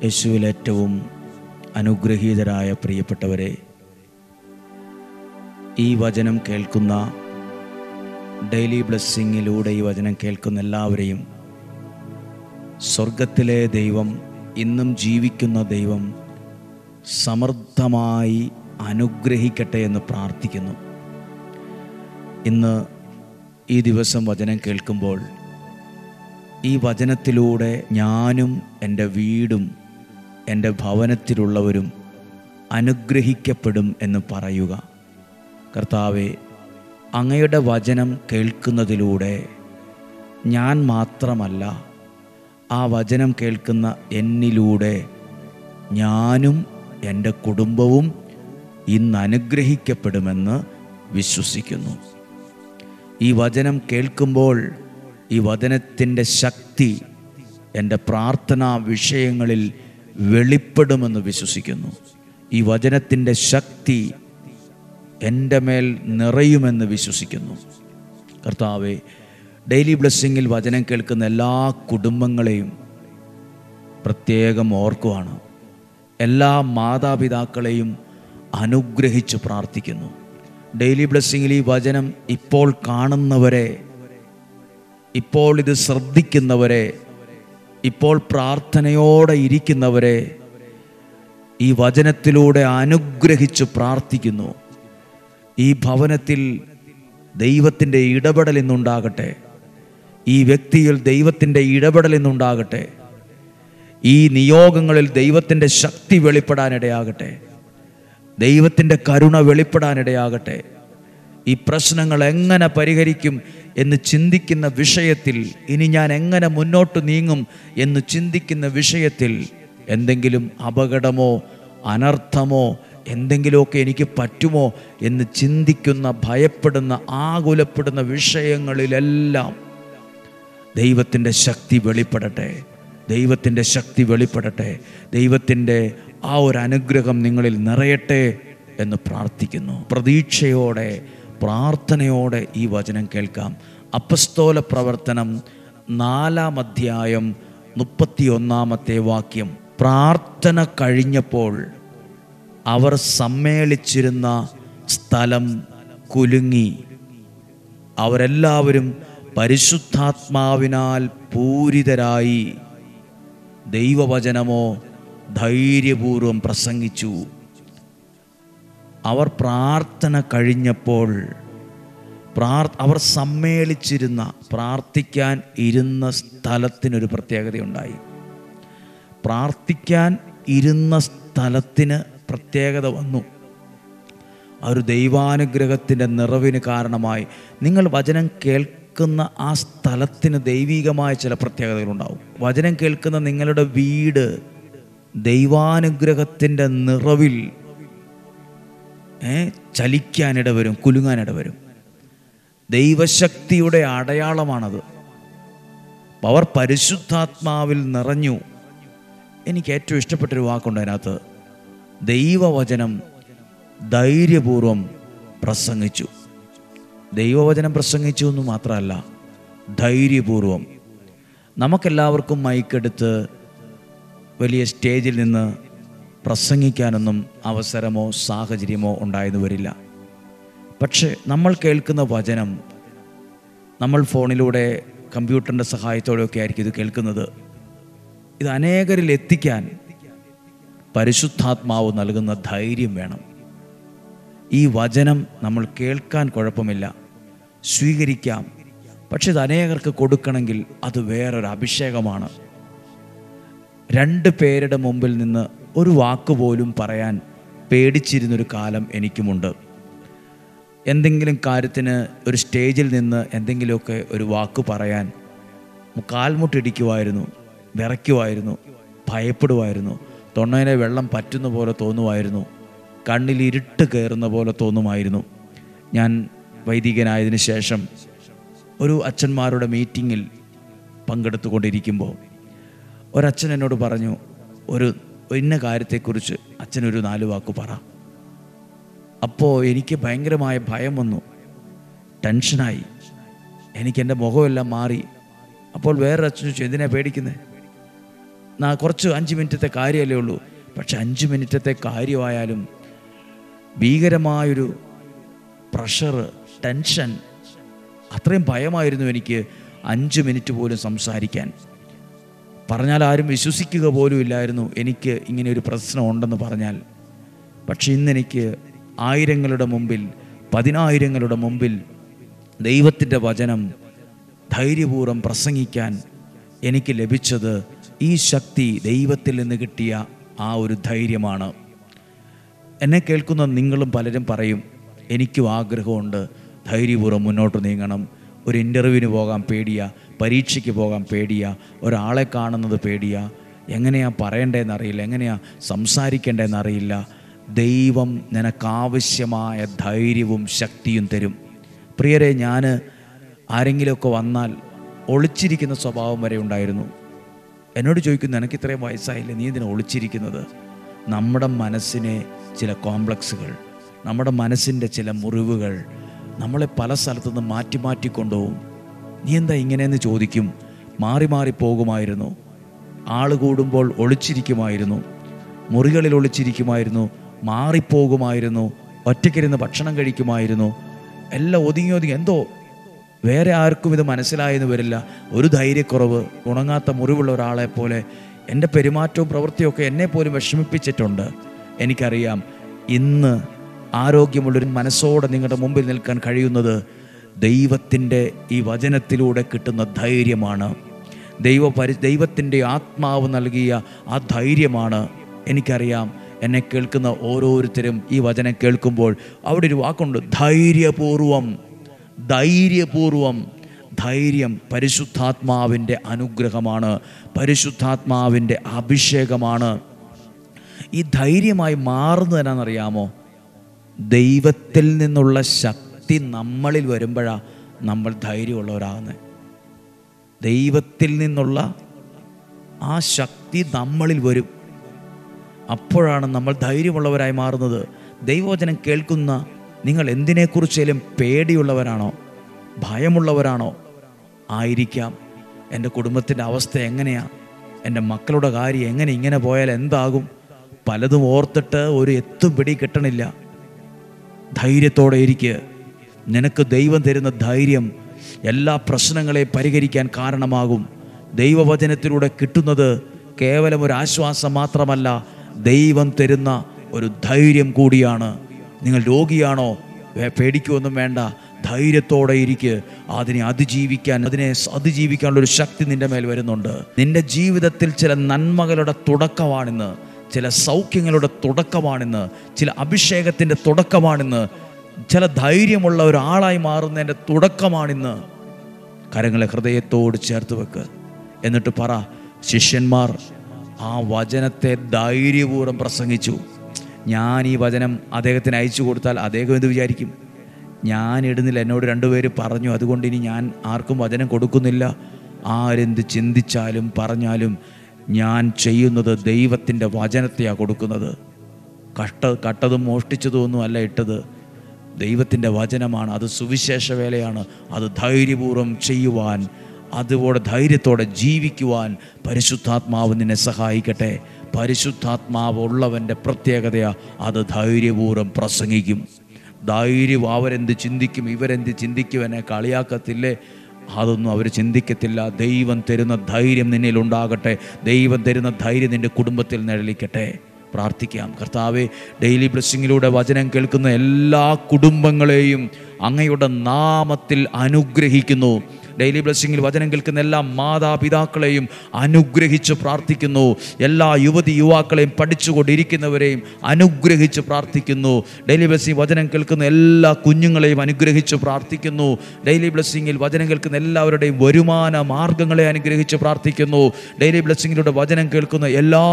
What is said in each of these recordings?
യേശുവിൽ ഏറ്റവും അനുഗ്രഹീതരായ പ്രിയപ്പെട്ടവരെ, ഈ വചനം കേൾക്കുന്ന, ഡെയിലി ബ്ലെസ്സിങ്ങിലൂടെ ഈ വചനം കേൾക്കുന്ന എല്ലാവരെയും സ്വർഗത്തിലെ ദൈവം, ഇന്നും ജീവിക്കുന്ന ദൈവം സമൃദ്ധമായി അനുഗ്രഹിക്കട്ടെ എന്ന് പ്രാർത്ഥിക്കുന്നു. ഇന്ന് ഈ ദിവസം വചനം കേൾക്കുമ്പോൾ ഈ വചനത്തിലൂടെ ഞാനും എൻ്റെ വീടും എൻ്റെ ഭവനത്തിലുള്ളവരും അനുഗ്രഹിക്കപ്പെടും എന്ന് പറയുക. കർത്താവേ, അങ്ങയുടെ വചനം കേൾക്കുന്നതിലൂടെ ഞാൻ മാത്രമല്ല, ആ വചനം കേൾക്കുന്ന എന്നിലൂടെ ഞാനും എൻ്റെ കുടുംബവും ഇന്ന് അനുഗ്രഹിക്കപ്പെടുമെന്ന് വിശ്വസിക്കുന്നു. ഈ വചനം കേൾക്കുമ്പോൾ ഈ വചനത്തിൻ്റെ ശക്തി എൻ്റെ പ്രാർത്ഥനാ വിഷയങ്ങളിൽ വെളിപ്പെടുമെന്ന് വിശ്വസിക്കുന്നു. ഈ വചനത്തിൻ്റെ ശക്തി എൻ്റെ മേൽ നിറയുമെന്ന് വിശ്വസിക്കുന്നു. കർത്താവേ, ഡെയിലി ബ്ലെസ്സിങ്ങിൽ വചനം കേൾക്കുന്ന എല്ലാ കുടുംബങ്ങളെയും പ്രത്യേകം ഓർക്കുവാണ്. എല്ലാ മാതാപിതാക്കളെയും അനുഗ്രഹിച്ച് പ്രാർത്ഥിക്കുന്നു. ഡെയിലി ബ്ലെസ്സിങ്ങിൽ ഈ വചനം ഇപ്പോൾ കാണുന്നവരെ, ഇപ്പോൾ ഇത് ശ്രദ്ധിക്കുന്നവരെ, ഇപ്പോൾ പ്രാർത്ഥനയോടെ ഇരിക്കുന്നവരെ ഈ വചനത്തിലൂടെ അനുഗ്രഹിച്ച് പ്രാർത്ഥിക്കുന്നു. ഈ ഭവനത്തിൽ ദൈവത്തിൻ്റെ ഇടപെടൽ ഇന്നുണ്ടാകട്ടെ. ഈ വ്യക്തിയിൽ ദൈവത്തിൻ്റെ ഇടപെടൽ ഇന്നുണ്ടാകട്ടെ. ഈ നിയോഗങ്ങളിൽ ദൈവത്തിൻ്റെ ശക്തി വെളിപ്പെടാനിടയാകട്ടെ. ദൈവത്തിൻ്റെ കരുണ വെളിപ്പെടാനിടയാകട്ടെ. ഈ പ്രശ്നങ്ങൾ എങ്ങനെ പരിഹരിക്കും എന്ന് ചിന്തിക്കുന്ന വിഷയത്തിൽ, ഇനി ഞാൻ എങ്ങനെ മുന്നോട്ട് നീങ്ങും എന്ന് ചിന്തിക്കുന്ന വിഷയത്തിൽ, എന്തെങ്കിലും അപകടമോ അനർത്ഥമോ എന്തെങ്കിലുമൊക്കെ എനിക്ക് പറ്റുമോ എന്ന് ചിന്തിക്കുന്ന, ഭയപ്പെടുന്ന, ആകുലപ്പെടുന്ന വിഷയങ്ങളിലെല്ലാം ദൈവത്തിൻ്റെ ശക്തി വെളിപ്പെടട്ടെ. ദൈവത്തിൻ്റെ ശക്തി വെളിപ്പെടട്ടെ. ദൈവത്തിൻ്റെ ആ ഒരു അനുഗ്രഹം നിങ്ങളിൽ നിറയട്ടെ എന്ന് പ്രാർത്ഥിക്കുന്നു. പ്രതീക്ഷയോടെ, പ്രാർത്ഥനയോടെ ഈ വചനം കേൾക്കാം. അപ്പസ്തോല പ്രവർത്തനം 4-ാം അധ്യായം 31-ാമത്തെ വാക്യം. പ്രാർത്ഥന കഴിഞ്ഞപ്പോൾ അവർ സമ്മേളിച്ചിരുന്ന സ്ഥലം കുലുങ്ങി. അവരെല്ലാവരും പരിശുദ്ധാത്മാവിനാൽ പൂരിതരായി ദൈവവചനമോ ധൈര്യപൂർവം പ്രസംഗിച്ചു. അവർ പ്രാർത്ഥന കഴിഞ്ഞപ്പോൾ അവർ സമ്മേളിച്ചിരുന്ന, പ്രാർത്ഥിക്കാൻ ഇരുന്ന സ്ഥലത്തിനൊരു പ്രത്യേകതയുണ്ടായി. പ്രാർത്ഥിക്കാൻ ഇരുന്ന സ്ഥലത്തിന് പ്രത്യേകത വന്നു. ഒരു ദൈവാനുഗ്രഹത്തിൻ്റെ നിറവിന് കാരണമായി. നിങ്ങൾ വചനം കേൾക്കുന്ന ആ സ്ഥലത്തിന് ദൈവികമായ ചില പ്രത്യേകതകളുണ്ടാവും. വചനം കേൾക്കുന്ന നിങ്ങളുടെ വീട് ദൈവാനുഗ്രഹത്തിൻ്റെ നിറവിൽ ചലിക്കാനിടവരും, കുലുങ്ങാനിടവരും. ദൈവശക്തിയുടെ അടയാളമാണത്. അവർ പരിശുദ്ധാത്മാവിൽ നിറഞ്ഞു. എനിക്ക് ഏറ്റവും ഇഷ്ടപ്പെട്ടൊരു വാക്കുണ്ട് അതിനകത്ത്. ദൈവവചനം ധൈര്യപൂർവം പ്രസംഗിച്ചു. ദൈവവചനം പ്രസംഗിച്ചു എന്ന് മാത്രമല്ല, ധൈര്യപൂർവം. നമുക്കെല്ലാവർക്കും മൈക്കെടുത്ത് വലിയ സ്റ്റേജിൽ നിന്ന് പ്രസംഗിക്കാനൊന്നും അവസരമോ സാഹചര്യമോ ഉണ്ടായെന്ന് വരില്ല. പക്ഷേ നമ്മൾ കേൾക്കുന്ന വചനം, നമ്മൾ ഫോണിലൂടെ, കമ്പ്യൂട്ടറിൻ്റെ സഹായത്തോടെയൊക്കെ ആയിരിക്കും ഇത് കേൾക്കുന്നത്. ഇത് അനേകരിൽ എത്തിക്കാൻ പരിശുദ്ധാത്മാവ് നൽകുന്ന ധൈര്യം വേണം. ഈ വചനം നമ്മൾ കേൾക്കാൻ കുഴപ്പമില്ല, സ്വീകരിക്കാം. പക്ഷെ ഇത് അനേകർക്ക് കൊടുക്കണമെങ്കിൽ അത് വേറൊരു അഭിഷേകമാണ്. 2 പേരുടെ മുമ്പിൽ നിന്ന് ഒരു വാക്കുപോലും പറയാൻ പേടിച്ചിരുന്നൊരു കാലം എനിക്കുമുണ്ട്. എന്തെങ്കിലും കാര്യത്തിന് ഒരു സ്റ്റേജിൽ നിന്ന് എന്തെങ്കിലുമൊക്കെ ഒരു വാക്ക് പറയാൻ കാൽമുട്ടിടിക്കുമായിരുന്നു, വിറയ്ക്കുമായിരുന്നു, ഭയപ്പെടുമായിരുന്നു. തൊണ്ടയിലെ വെള്ളം പറ്റുന്ന പോലെ തോന്നുമായിരുന്നു. കണ്ണിൽ ഇരുട്ട് കയറുന്ന പോലെ തോന്നുമായിരുന്നു. ഞാൻ വൈദികനായതിനു ശേഷം ഒരു അച്ഛന്മാരുടെ മീറ്റിങ്ങിൽ പങ്കെടുത്തുകൊണ്ടിരിക്കുമ്പോൾ ഒരച്ഛൻ എന്നോട് പറഞ്ഞു, ഒരു ഇന്ന കാര്യത്തെക്കുറിച്ച് അച്ഛനൊരു 4 വാക്ക് പറ. അപ്പോൾ എനിക്ക് ഭയങ്കരമായ ഭയം വന്നു, ടെൻഷനായി. എനിക്കെൻ്റെ മുഖമെല്ലാം മാറി. അപ്പോൾ വേറൊരു അച്ഛൻ ചോദിച്ചു, എന്തിനാ പേടിക്കുന്നത്? കുറച്ച് 5 മിനിറ്റത്തെ കാര്യമല്ലേ ഉള്ളൂ. പക്ഷെ 5 മിനിറ്റത്തെ കാര്യമായാലും ഭീകരമായൊരു പ്രഷർ, ടെൻഷൻ, അത്രയും ഭയമായിരുന്നു എനിക്ക് 5 മിനിറ്റ് പോലും സംസാരിക്കാൻ. പറഞ്ഞാൽ ആരും വിശ്വസിക്കുക പോലും ഇല്ലായിരുന്നു എനിക്ക് ഇങ്ങനെ ഒരു പ്രശ്നം ഉണ്ടെന്ന് പറഞ്ഞാൽ. പക്ഷെ ഇന്നെനിക്ക് ആയിരങ്ങളുടെ മുമ്പിൽ, 10,000ങ്ങളുടെ മുമ്പിൽ ദൈവത്തിൻ്റെ വചനം ധൈര്യപൂർവ്വം പ്രസംഗിക്കാൻ എനിക്ക് ലഭിച്ചത് ഈ ശക്തി ദൈവത്തിൽ നിന്ന് കിട്ടിയ ആ ഒരു ധൈര്യമാണ്. എന്നെ കേൾക്കുന്ന നിങ്ങളും പലരും പറയും, എനിക്കും ആഗ്രഹമുണ്ട് ധൈര്യപൂർവ്വം മുന്നോട്ട് നീങ്ങണം. ഒരു ഇൻ്റർവ്യൂവിന് പോകാൻ പേടിയാ, പരീക്ഷയ്ക്ക് പോകാൻ പേടിയാ, ഒരാളെ കാണുന്നത് പേടിയാ, എങ്ങനെയാണ് പറയേണ്ടതെന്നറിയില്ല, എങ്ങനെയാണ് സംസാരിക്കേണ്ടതെന്നറിയില്ല. ദൈവം നിനക്കാവശ്യമായ ധൈര്യവും ശക്തിയും തരും. പ്രിയരെ, ഞാൻ ആരെങ്കിലുമൊക്കെ വന്നാൽ ഒളിച്ചിരിക്കുന്ന സ്വഭാവം വരെ ഉണ്ടായിരുന്നു. എന്നോട് ചോദിക്കുന്നു, നിനക്ക് ഇത്രയും വയസ്സായില്ലേ, നീ ഇതിനെ ഒളിച്ചിരിക്കുന്നത്? നമ്മുടെ മനസ്സിനെ ചില കോംപ്ലക്സുകൾ, നമ്മുടെ മനസ്സിൻ്റെ ചില മുറിവുകൾ നമ്മളെ പല സ്ഥലത്തുനിന്ന് മാറ്റി മാറ്റി കൊണ്ടുപോകും. നീ എന്താ ഇങ്ങനെയെന്ന് ചോദിക്കും. മാറി മാറി പോകുമായിരുന്നു. ആൾ കൂടുമ്പോൾ ഒളിച്ചിരിക്കുമായിരുന്നു, മുറികളിൽ ഒളിച്ചിരിക്കുമായിരുന്നു, മാറിപ്പോകുമായിരുന്നു, ഒറ്റയ്ക്കിരുന്ന് ഭക്ഷണം കഴിക്കുമായിരുന്നു. എല്ലാം ഒതുങ്ങി എന്തോ വേറെ ആർക്കും ഇത് മനസ്സിലായെന്ന് വരില്ല. ഒരു ധൈര്യക്കുറവ്, ഉണങ്ങാത്ത മുറിവുള്ള ഒരാളെ പോലെ എൻ്റെ പെരുമാറ്റവും പ്രവൃത്തിയൊക്കെ എന്നെ പോലും വിഷമിപ്പിച്ചിട്ടുണ്ട്. എനിക്കറിയാം, ഇന്ന് ആരോഗ്യമുള്ളൊരു മനസ്സോടെ നിങ്ങളുടെ മുമ്പിൽ നിൽക്കാൻ കഴിയുന്നത് ദൈവത്തിൻ്റെ ഈ വചനത്തിലൂടെ കിട്ടുന്ന ധൈര്യമാണ്. ദൈവത്തിൻ്റെ ആത്മാവ് നൽകിയ ആ ധൈര്യമാണ്. എനിക്കറിയാം, എന്നെ കേൾക്കുന്ന ഓരോരുത്തരും ഈ വചനം കേൾക്കുമ്പോൾ അവിടെ ഒരു വാക്കുണ്ട്, ധൈര്യപൂർവം. ധൈര്യം പരിശുദ്ധാത്മാവിൻ്റെ അനുഗ്രഹമാണ്, പരിശുദ്ധാത്മാവിൻ്റെ അഭിഷേകമാണ്. ഈ ധൈര്യമായി മാറുന്നത് എന്നാണെന്നറിയാമോ? ദൈവത്തിൽ നിന്നുള്ള ശക്തി നമ്മളിൽ വരുമ്പോഴാണ് നമ്മൾ ധൈര്യമുള്ളവരാകുന്നത്. ദൈവത്തിൽ നിന്നുള്ള ആ ശക്തി നമ്മളിൽ വരും, അപ്പോഴാണ് നമ്മൾ ധൈര്യമുള്ളവരായി മാറുന്നത്. ദൈവവചനം കേൾക്കുന്ന നിങ്ങൾ എന്തിനെക്കുറിച്ചാലും പേടിയുള്ളവരാണോ, ഭയമുള്ളവരാണോ? ആയിരിക്കാം. എൻ്റെ കുടുംബത്തിൻ്റെ അവസ്ഥ എങ്ങനെയാണ്, എൻ്റെ മക്കളുടെ കാര്യം ഇങ്ങനെ പോയാൽ എന്താകും, പലതും ഓർത്തിട്ട് ഒരു എത്തും പിടി കിട്ടണില്ല. ധൈര്യത്തോടെ ഇരിക്കുക. നിനക്ക് ദൈവം തരുന്ന ധൈര്യം എല്ലാ പ്രശ്നങ്ങളെയും പരിഹരിക്കാൻ കാരണമാകും. ദൈവവചനത്തിലൂടെ കിട്ടുന്നത് കേവലം ഒരു ആശ്വാസം മാത്രമല്ല, ദൈവം തരുന്ന ഒരു ധൈര്യം കൂടിയാണ്. നിങ്ങൾ രോഗിയാണോ? പേടിക്കുമൊന്നും വേണ്ട, ധൈര്യത്തോടെ ഇരിക്കുക. അതിനെ അതിജീവിക്കാനുള്ളൊരു ശക്തി നിൻ്റെ മേൽ വരുന്നുണ്ട്. നിൻ്റെ ജീവിതത്തിൽ ചില നന്മകളുടെ തുടക്കമാണിന്ന്, ചില സൗഖ്യങ്ങളുടെ തുടക്കമാണിന്ന്, ചില അഭിഷേകത്തിൻ്റെ തുടക്കമാണിന്ന്, ചില ധൈര്യമുള്ള ഒരാളായി മാറുന്നതിൻ്റെ തുടക്കമാണിന്ന്. കരങ്ങളെ ഹൃദയത്തോട് ചേർത്ത് വെക്ക്. എന്നിട്ട് പറ, ശിഷ്യന്മാർ ആ വചനത്തെ ധൈര്യപൂർവ്വം പ്രസംഗിച്ചു. ഞാൻ ഈ വചനം അദ്ദേഹത്തിന് അയച്ചു കൊടുത്താൽ അദ്ദേഹം എന്ത് വിചാരിക്കും? ഞാൻ ഇടുന്നില്ല, എന്നോട് 2 പേര് പറഞ്ഞു, അതുകൊണ്ട് ഇനി ഞാൻ ആർക്കും വചനം കൊടുക്കുന്നില്ല. ആരെന്ത് ചിന്തിച്ചാലും പറഞ്ഞാലും ഞാൻ ചെയ്യുന്നത് ദൈവത്തിൻ്റെ വചനത്തെയാണ് കൊടുക്കുന്നത്. കട്ടതും മോഷ്ടിച്ചതും ഒന്നും അല്ല ഇട്ടത്, ദൈവത്തിൻ്റെ വചനമാണ്. അത് സുവിശേഷ വേലയാണ്. അത് ധൈര്യപൂർവ്വം ചെയ്യുവാൻ, അതുപോലെ ധൈര്യത്തോടെ ജീവിക്കുവാൻ പരിശുദ്ധാത്മാവ് നിന്നെ സഹായിക്കട്ടെ. പരിശുദ്ധാത്മാവ് ഉള്ളവൻ്റെ പ്രത്യേകതയാണ് അത് ധൈര്യപൂർവ്വം പ്രസംഗിക്കും. ധൈര്യം, അവരെന്ത് ചിന്തിക്കും, ഇവരെന്ത് ചിന്തിക്കും, എന്നെ കളിയാക്കത്തില്ലേ, അതൊന്നും അവർ ചിന്തിക്കത്തില്ല. ദൈവം തരുന്ന ധൈര്യം നിന്നിൽ ഉണ്ടാകട്ടെ. ദൈവം തരുന്ന ധൈര്യം നിൻ്റെ കുടുംബത്തിൽ നിഴലിക്കട്ടെ. പ്രാർത്ഥിക്കാം. കർത്താവേ, ഡെയിലി ബ്ലെസ്സിങ്ങിലൂടെ വചനം കേൾക്കുന്ന എല്ലാ കുടുംബങ്ങളെയും അങ്ങയുടെ നാമത്തിൽ അനുഗ്രഹിക്കുന്നു. ഡെയിലി ബ്ലെസ്സിങ്ങിൽ വചനം കേൾക്കുന്ന എല്ലാ മാതാപിതാക്കളെയും അനുഗ്രഹിച്ച് പ്രാർത്ഥിക്കുന്നു. എല്ലാ യുവാക്കളെയും പഠിച്ചുകൊണ്ടിരിക്കുന്നവരെയും അനുഗ്രഹിച്ച് പ്രാർത്ഥിക്കുന്നു. ഡെയിലി ബ്ലെസ്സിങ് വചനം കേൾക്കുന്ന എല്ലാ കുഞ്ഞുങ്ങളെയും അനുഗ്രഹിച്ച് പ്രാർത്ഥിക്കുന്നു. ഡെയിലി ബ്ലെസ്സിങ്ങിൽ വചനം കേൾക്കുന്ന എല്ലാവരുടെയും വരുമാന മാർഗങ്ങളെ അനുഗ്രഹിച്ച് പ്രാർത്ഥിക്കുന്നു. ഡെയിലി ബ്ലെസ്സിങ്ങിലൂടെ വചനം കേൾക്കുന്ന എല്ലാ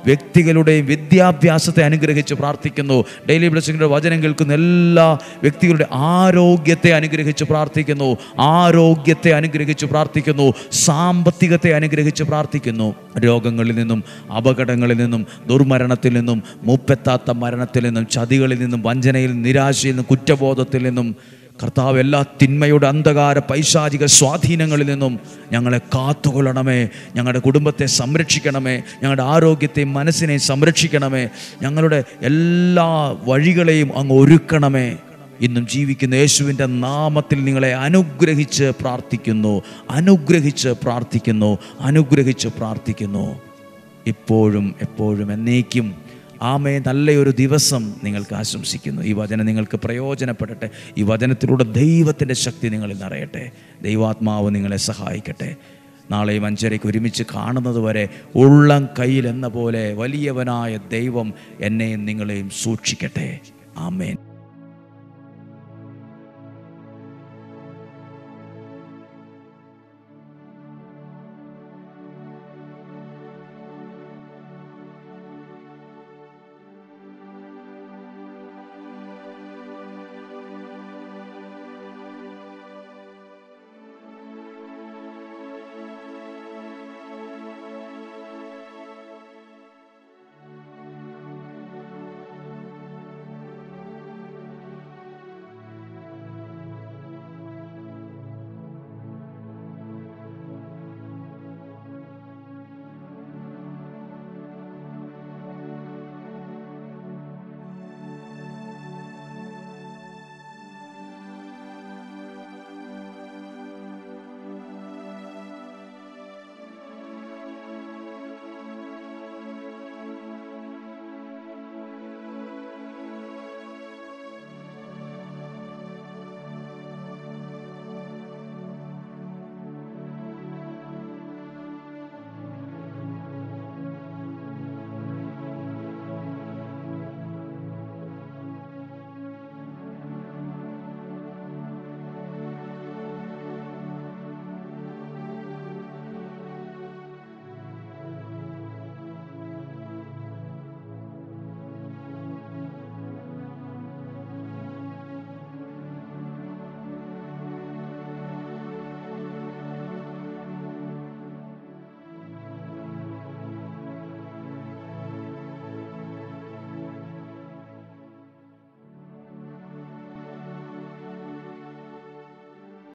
വ്യക്തികളുടെയും വിദ്യാഭ്യാസത്തെ അനുഗ്രഹിച്ച് പ്രാർത്ഥിക്കുന്നു. ഡെയിലി ബ്ലെസ്സിങ്ങിലൂടെ വചനം കേൾക്കുന്ന എല്ലാ വ്യക്തികളുടെ ആരോഗ്യത്തെ അനുഗ്രഹിച്ച് പ്രാർത്ഥിക്കുന്നു. ആരോഗ്യത്തെ അനുഗ്രഹിച്ച് പ്രാർത്ഥിക്കുന്നു. സാമ്പത്തികത്തെ അനുഗ്രഹിച്ച് പ്രാർത്ഥിക്കുന്നു. രോഗങ്ങളിൽ നിന്നും, അപകടങ്ങളിൽ നിന്നും, ദുർമരണത്തിൽ നിന്നും, മുപ്പെത്താത്ത മരണത്തിൽ നിന്നും, ചതികളിൽ നിന്നും, വഞ്ചനയിൽ, നിരാശയിൽ നിന്നും, കുറ്റബോധത്തിൽ നിന്നും, കർത്താവ്, എല്ലാ തിന്മയുടെ അന്ധകാര പൈശാചിക സ്വാധീനങ്ങളിൽ നിന്നും ഞങ്ങളെ കാത്തുകൊള്ളണമേ. ഞങ്ങളുടെ കുടുംബത്തെ സംരക്ഷിക്കണമേ. ഞങ്ങളുടെ ആരോഗ്യത്തെയും മനസ്സിനെയും സംരക്ഷിക്കണമേ. ഞങ്ങളുടെ എല്ലാ വഴികളെയും അങ്ങ് ഒരുക്കണമേ. ഇന്നും ജീവിക്കുന്ന യേശുവിൻ്റെ നാമത്തിൽ നിങ്ങളെ അനുഗ്രഹിച്ച് പ്രാർത്ഥിക്കുന്നു, അനുഗ്രഹിച്ച് പ്രാർത്ഥിക്കുന്നു, അനുഗ്രഹിച്ച് പ്രാർത്ഥിക്കുന്നു. ഇപ്പോഴും എപ്പോഴും എന്നേക്കും ആമേൻ. നല്ലൊരു ദിവസം നിങ്ങൾക്ക് ആശംസിക്കുന്നു. ഈ വചനം നിങ്ങൾക്ക് പ്രയോജനപ്പെടട്ടെ. ഈ വചനത്തിലൂടെ ദൈവത്തിൻ്റെ ശക്തി നിങ്ങളിൽ നിറയട്ടെ. ദൈവാത്മാവ് നിങ്ങളെ സഹായിക്കട്ടെ. നാളെയും 5:30 ഒരുമിച്ച് കാണുന്നത് വരെ ഉള്ളം കയ്യിൽ എന്ന പോലെ വലിയവനായ ദൈവം എന്നെയും നിങ്ങളെയും സൂക്ഷിക്കട്ടെ. ആമേൻ.